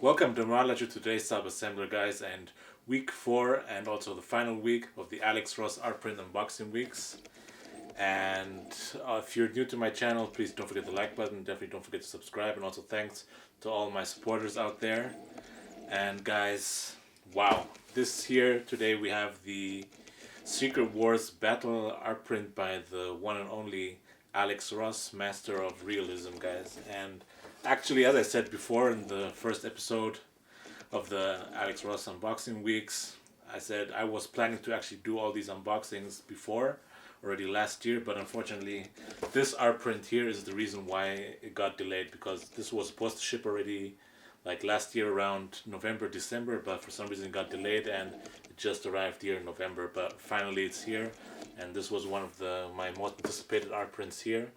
Welcome to Marlachu today's sub-assembler, guys, and week 4 and also the final week of the Alex Ross art print unboxing weeks. And if you're new to my channel, please don't forget the like button, definitely don't forget to subscribe, and also thanks to all my supporters out there. And guys, wow, this here today we have the Secret Wars Battle art print by the one and only Alex Ross, master of realism, guys. And actually, as I said before in the first episode of the Alex Ross unboxing weeks, I said I was planning to actually do all these unboxings before, already last year, but unfortunately this art print here is the reason why it got delayed, because this was supposed to ship already like last year around November, December, but for some reason it got delayed and it just arrived here in November, but finally it's here. And this was one of my most anticipated art prints here,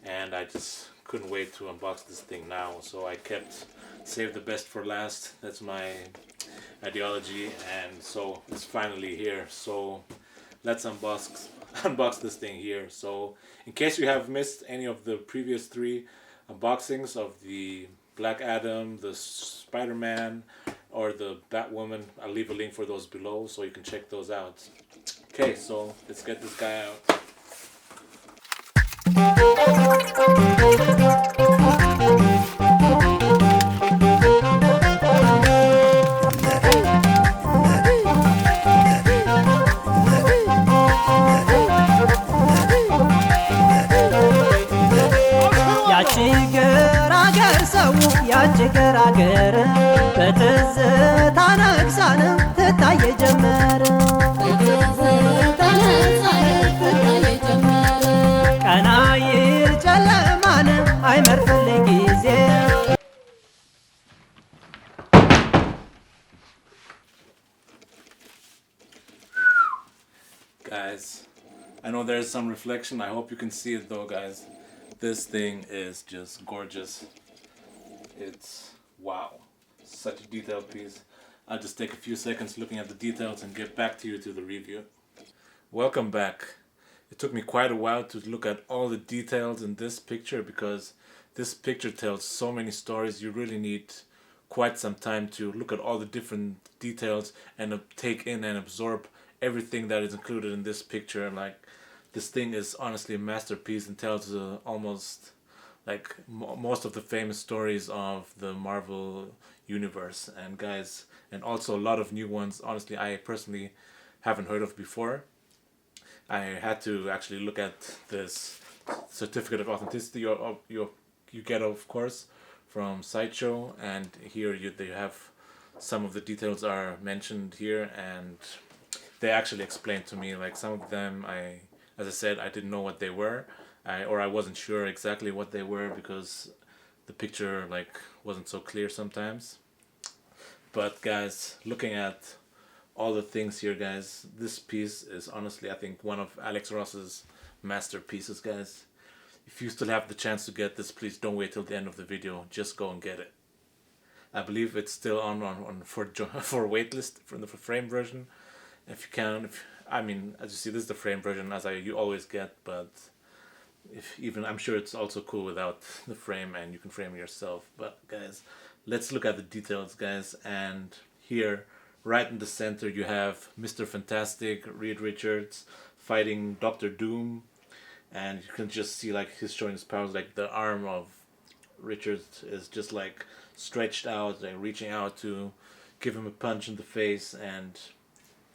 and I just couldn't wait to unbox this thing now, so I kept save the best for last. That's my ideology, and so it's finally here. So let's unbox this thing here. So in case you have missed any of the previous 3 unboxings of the Black Adam, the Spider-Man, or the Batwoman, I'll leave a link for those below so you can check those out. Okay, so let's get this guy out. ያቺ ገራገር በትዝታ ነግሳን ትታየ ጀመር ቀና ይል ጨለማን አይመርፍልኝ ጊዜ። Guys, I know there's some reflection. I hope you can see it though, guys. This thing is just gorgeous. It's wow, such a detailed piece. I'll just take a few seconds looking at the details and get back to you to the review. Welcome back. It took me quite a while to look at all the details in this picture, because this picture tells so many stories. You really need quite some time to look at all the different details and take in and absorb everything that is included in this picture. Like, this thing is honestly a masterpiece and tells almost like most of the famous stories of the Marvel universe, and guys, and also a lot of new ones honestly I personally haven't heard of before. I had to actually look at this certificate of authenticity you get, of course, from Sideshow, and here they have some of the details are mentioned here, and they actually explained to me, like, some of them as I said, I didn't know what they were. I wasn't sure exactly what they were because the picture like wasn't so clear sometimes. But guys, looking at all the things here, guys, this piece is honestly, I think, one of Alex Ross's masterpieces, guys. If you still have the chance to get this, please don't wait till the end of the video. Just go and get it. I believe it's still on for waitlist for the frame version. If you can, I mean, as you see, this is the frame version as you always get, but I'm sure it's also cool without the frame and you can frame it yourself. But guys, let's look at the details, guys. And here, right in the center, you have Mr. Fantastic, Reed Richards, fighting Dr. Doom, and you can just see like he's showing his powers. Like the arm of Richards is just like stretched out, like reaching out to give him a punch in the face, and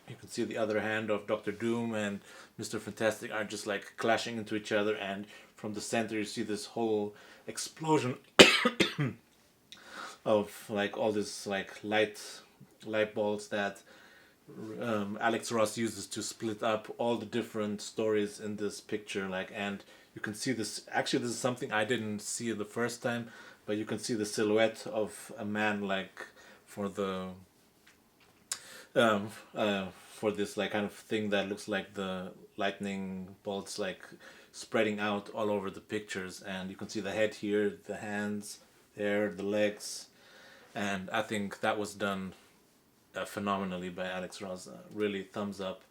you can see the other hand of Dr. Doom and Mr. Fantastic are just like clashing into each other, and from the center you see this whole explosion of like all this like light balls that Alex Ross uses to split up all the different stories in this picture. Like, and you can see this, actually this is something I didn't see the first time, but you can see the silhouette of a man like for the for this like kind of thing that looks like the lightning bolts like spreading out all over the pictures, and you can see the head here, the hands there, the legs, and I think that was done phenomenally by Alex Ross. Really thumbs up.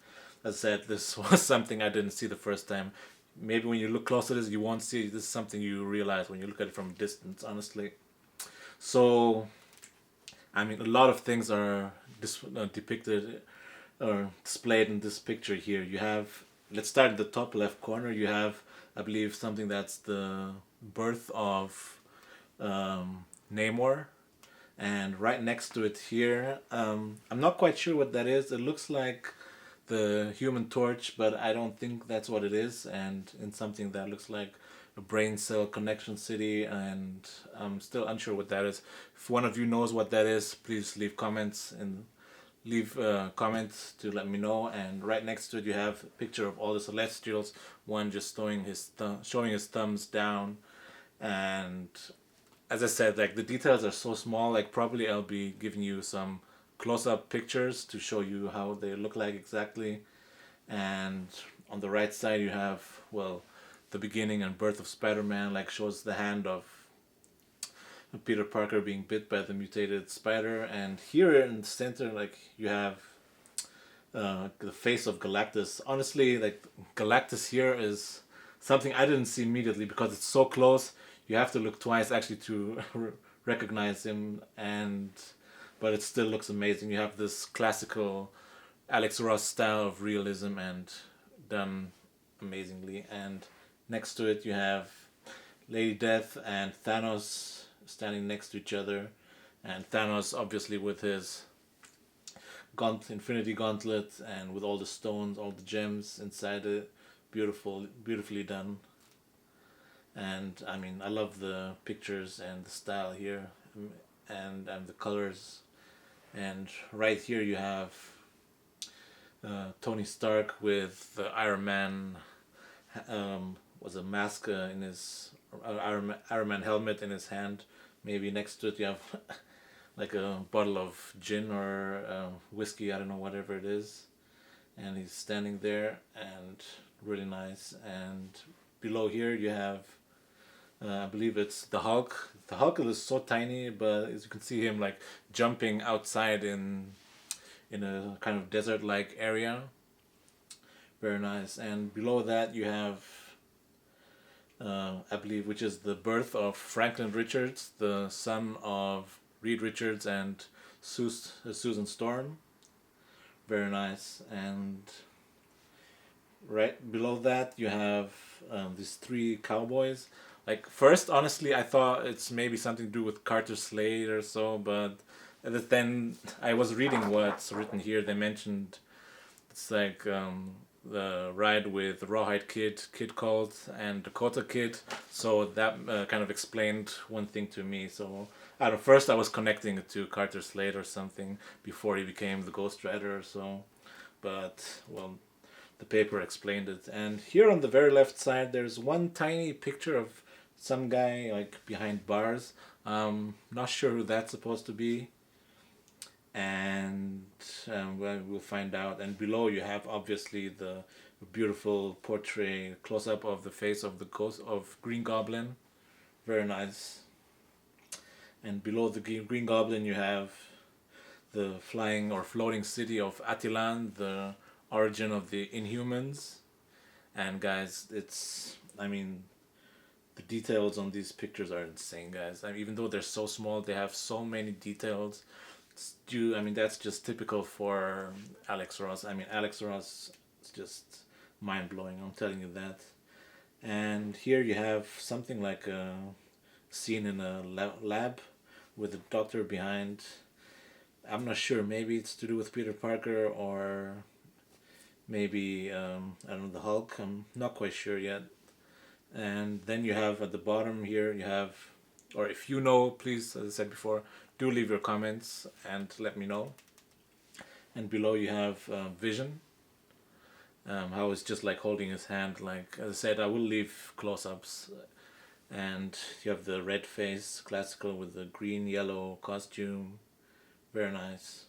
As I said, this was something I didn't see the first time. Maybe when you look close to this you won't see this is something you realize when you look at it from a distance, honestly. So I mean, a lot of things are depicted or displayed in this picture here. You have, let's start at the top left corner. You have, I believe, something that's the birth of Namor, and right next to it here, I'm not quite sure what that is. It looks like the Human Torch, but I don't think that's what it is. And in something that looks like a brain cell connection city, and I'm still unsure what that is. If one of you knows what that is, please leave comments and leave comments to let me know. And right next to it, you have a picture of all the Celestials. One just showing his thumbs down, and as I said, like the details are so small. Like probably I'll be giving you some close-up pictures to show you how they look like exactly. And on the right side, you have, well, the beginning and birth of Spider-Man, like shows the hand of Peter Parker being bit by the mutated spider. And here in the center, like you have the face of Galactus. Honestly, like Galactus here is something I didn't see immediately because it's so close. You have to look twice actually to recognize him, but it still looks amazing. You have this classical Alex Ross style of realism and done amazingly. And next to it, you have Lady Death and Thanos standing next to each other, and Thanos obviously with his Infinity Gauntlet and with all the stones, all the gems inside it, beautifully done. And I mean, I love the pictures and the style here, and the colors. And right here you have Tony Stark with the Iron Man was a mask in his Iron Man helmet in his hand. Maybe next to it you have like a bottle of gin or whiskey, I don't know, whatever it is. And he's standing there, and really nice. And below here you have, I believe it's the Hulk. The Hulk is so tiny, but as you can see him like jumping outside in a kind of desert-like area. Very nice. And below that you have, I believe, which is the birth of Franklin Richards, the son of Reed Richards and Susan Storm. Very nice. And right below that you have these three cowboys. Like first, honestly, I thought it's maybe something to do with Carter Slade or so, but then I was reading what's written here. They mentioned it's like the ride with Rawhide Kid, Kid Colt, and Dakota Kid. So that kind of explained one thing to me. So at first I was connecting it to Carter Slade or something before he became the Ghost Rider or so, but well, the paper explained it. And here on the very left side, there's one tiny picture of some guy like behind bars. Not sure who that's supposed to be, and well, we'll find out. And below you have obviously the beautiful portrait close up of the face of the ghost of Green Goblin. Very nice. And below the Green Goblin you have the flying or floating city of Attilan, the origin of the Inhumans. And guys, I mean, the details on these pictures are insane, guys. I mean, even though they're so small, they have so many details. I mean, that's just typical for Alex Ross. I mean, Alex Ross is just mind-blowing, I'm telling you that. And here you have something like a scene in a lab with a doctor behind. I'm not sure, maybe it's to do with Peter Parker, or maybe, I don't know, the Hulk. I'm not quite sure yet. And then you have at the bottom here, you have, or if you know, please, as I said before, do leave your comments and let me know. And below you have Vision, how it's just like holding his hand. Like, as I said, I will leave close-ups. And you have the red face, classical, with the green, yellow costume. Very nice.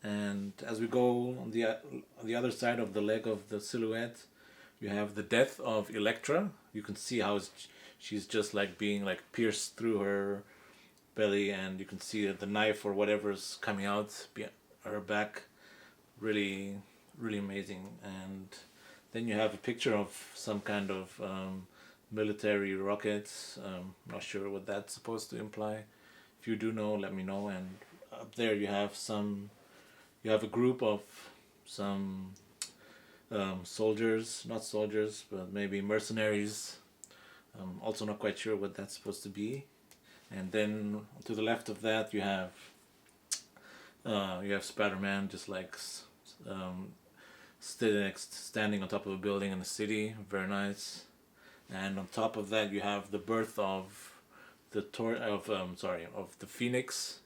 And as we go on the other side of the leg of the silhouette, you have the death of Elektra. You can see how she's just like being like pierced through her belly, and you can see the knife or whatever's coming out her back. Really, really amazing. And then you have a picture of some kind of military rockets. Not sure what that's supposed to imply. If you do know, let me know. And up there you have a group of some soldiers, not soldiers, but maybe mercenaries. Also not quite sure what that's supposed to be. And then to the left of that you have Spider-Man, just like standing on top of a building in the city. Very nice. And on top of that you have the birth of the Phoenix.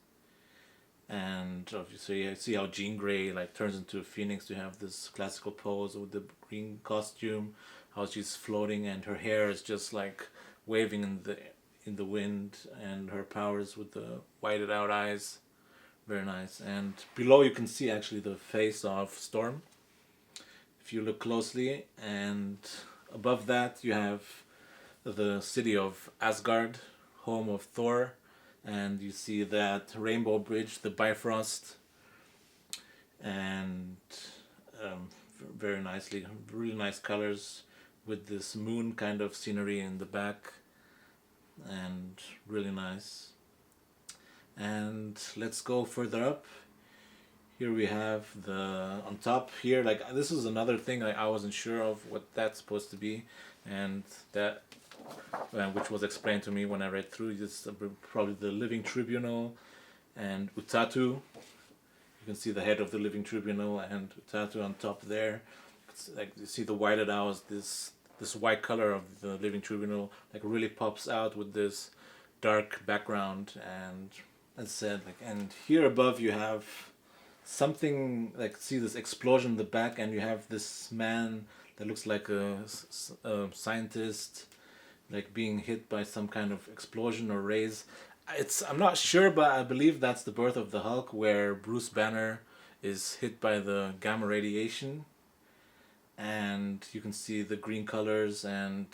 And so you see how Jean Grey like turns into a phoenix to have this classical pose with the green costume, how she's floating and her hair is just like waving in the wind, and her powers with the whited out eyes. Very nice. And below you can see actually the face of Storm if you look closely, and above that you have the city of Asgard, home of Thor. And you see that rainbow bridge, the Bifrost, and very nicely, really nice colors with this moon kind of scenery in the back, and really nice. And let's go further up. Here we have on top here, like this is another thing I wasn't sure of what that's supposed to be, and that which was explained to me when I read through this, probably the Living Tribunal and Uatu. You can see the head of the Living Tribunal and Uatu on top there. It's like you see the whited owls, this white color of the Living Tribunal like really pops out with this dark background. And as said, like, and here above you have something like, see this explosion in the back, and you have this man that looks like a scientist, like being hit by some kind of explosion or rays. I'm not sure, but I believe that's the birth of the Hulk, where Bruce Banner is hit by the gamma radiation, and you can see the green colors, and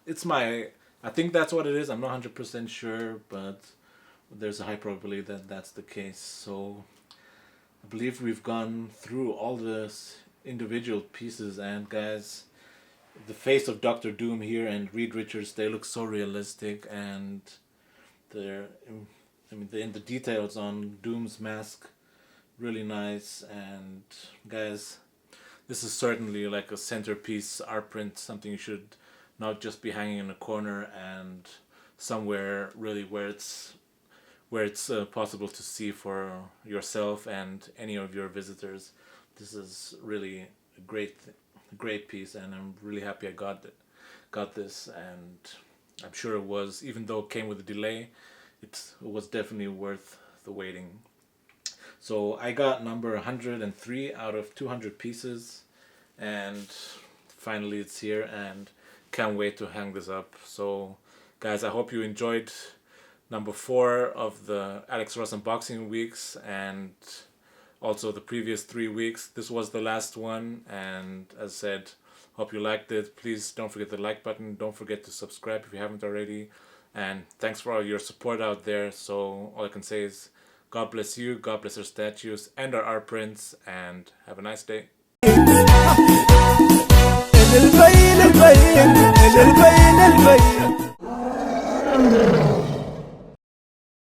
I think that's what it is. I'm not 100% sure, but there's a high probability that that's the case. So I believe we've gone through all the individual pieces, and guys, the face of Doctor Doom here and Reed Richards, they look so realistic, and the details on Doom's mask, really nice. And guys, this is certainly like a centerpiece art print, something you should not just be hanging in a corner, and somewhere really where it's possible to see for yourself and any of your visitors. This is really a great piece, and I'm really happy I got this, and I'm sure it was, even though it came with a delay, it was definitely worth the waiting. So I got number 103 out of 200 pieces, and finally it's here, and can't wait to hang this up. So guys, I hope you enjoyed number 4 of the Alex Ross unboxing weeks, and also the previous 3 weeks. This was the last one, and as said, hope you liked it. Please don't forget the like button, don't forget to subscribe if you haven't already, and thanks for all your support out there. So all I can say is God bless you, God bless our statues and our art prints, and have a nice day. البين